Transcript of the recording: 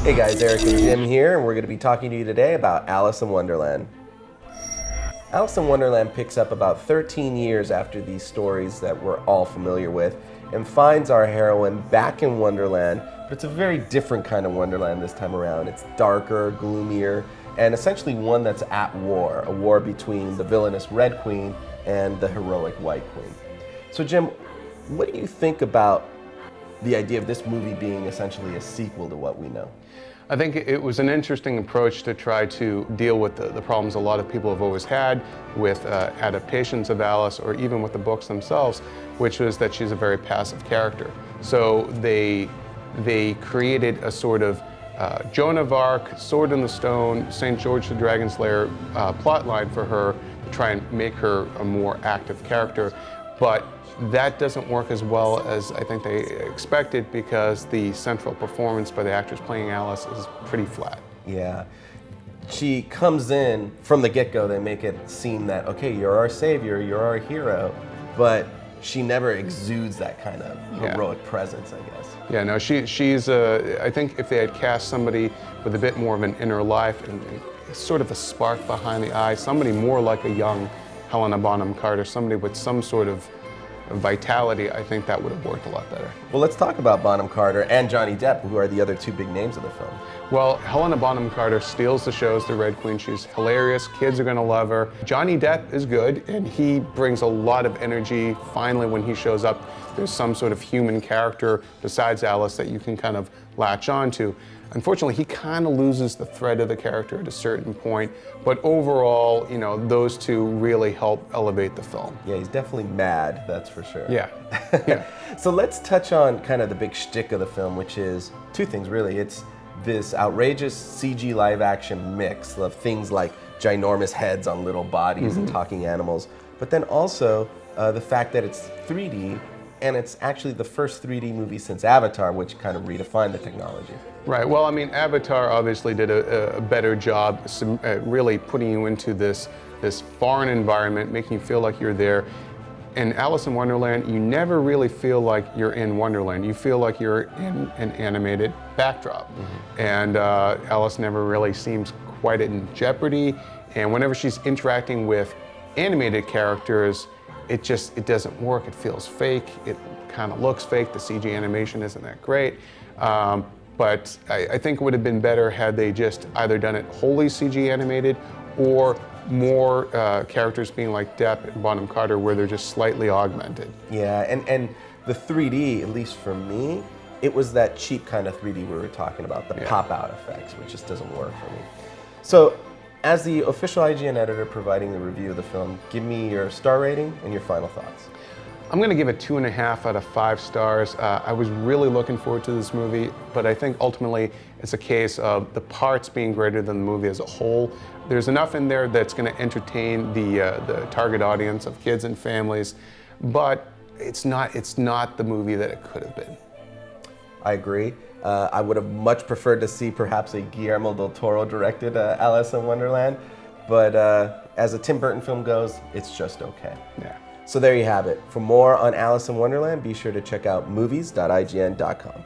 Hey guys, Eric and Jim here, and we're going to be talking to you today about Alice in Wonderland. Alice in Wonderland picks up about 13 years after these stories that we're all familiar with and finds our heroine back in Wonderland, but it's a very different kind of Wonderland this time around. It's darker, gloomier, and essentially one that's at war, a war between the villainous Red Queen and the heroic White Queen. So Jim, what do you think about the idea of this movie being essentially a sequel to what we know? I think it was an interesting approach to try to deal with the problems a lot of people have always had with adaptations of Alice, or even with the books themselves, which was that she's a very passive character. So they created a sort of Joan of Arc, Sword in the Stone, St. George the Dragon Slayer plotline for her to try and make her a more active character. But that doesn't work as well as I think they expected, because the central performance by the actress playing Alice is pretty flat. Yeah. She comes in, from the get-go, they make it seem that, okay, you're our savior, you're our hero, but she never exudes that kind of heroic presence, I guess. Yeah, no, she's, I think if they had cast somebody with a bit more of an inner life and sort of a spark behind the eye, somebody more like a young Helena Bonham Carter, somebody with some sort of vitality, I think that would have worked a lot better. Well, let's talk about Bonham Carter and Johnny Depp, who are the other two big names of the film. Well, Helena Bonham Carter steals the show as the Red Queen. She's hilarious. Kids are going to love her. Johnny Depp is good, and he brings a lot of energy. Finally, when he shows up, there's some sort of human character besides Alice that you can kind of latch onto. Unfortunately, he kind of loses the thread of the character at a certain point, but overall, you know, those two really help elevate the film. Yeah, he's definitely mad, that's for sure. Yeah. Yeah. So let's touch on kind of the big shtick of the film, which is two things really. It's this outrageous CG live action mix of things like ginormous heads on little bodies and talking animals, but then also the fact that it's 3D, and it's actually the first 3D movie since Avatar, which kind of redefined the technology. Right, well, I mean, Avatar obviously did a better job really putting you into this foreign environment, making you feel like you're there. In Alice in Wonderland, you never really feel like you're in Wonderland. You feel like you're in an animated backdrop. And Alice never really seems quite in jeopardy. And whenever she's interacting with animated characters, it doesn't work. It feels fake. It kind of looks fake. The CG animation isn't that great. But I think it would have been better had they just either done it wholly CG animated, or more characters being like Depp and Bonham Carter, where they're just slightly augmented. Yeah, and the 3D, at least for me, it was that cheap kind of 3D we were talking about, the pop-out effects, which just doesn't work for me. So, as the official IGN editor providing the review of the film, give me your star rating and your final thoughts. I'm going to give it 2.5 out of 5 stars. I was really looking forward to this movie, but I think ultimately it's a case of the parts being greater than the movie as a whole. There's enough in there that's going to entertain the target audience of kids and families, but it's not the movie that it could have been. I agree. I would have much preferred to see perhaps a Guillermo del Toro directed Alice in Wonderland, but as a Tim Burton film goes, it's just okay. Yeah. So there you have it. For more on Alice in Wonderland, be sure to check out movies.ign.com.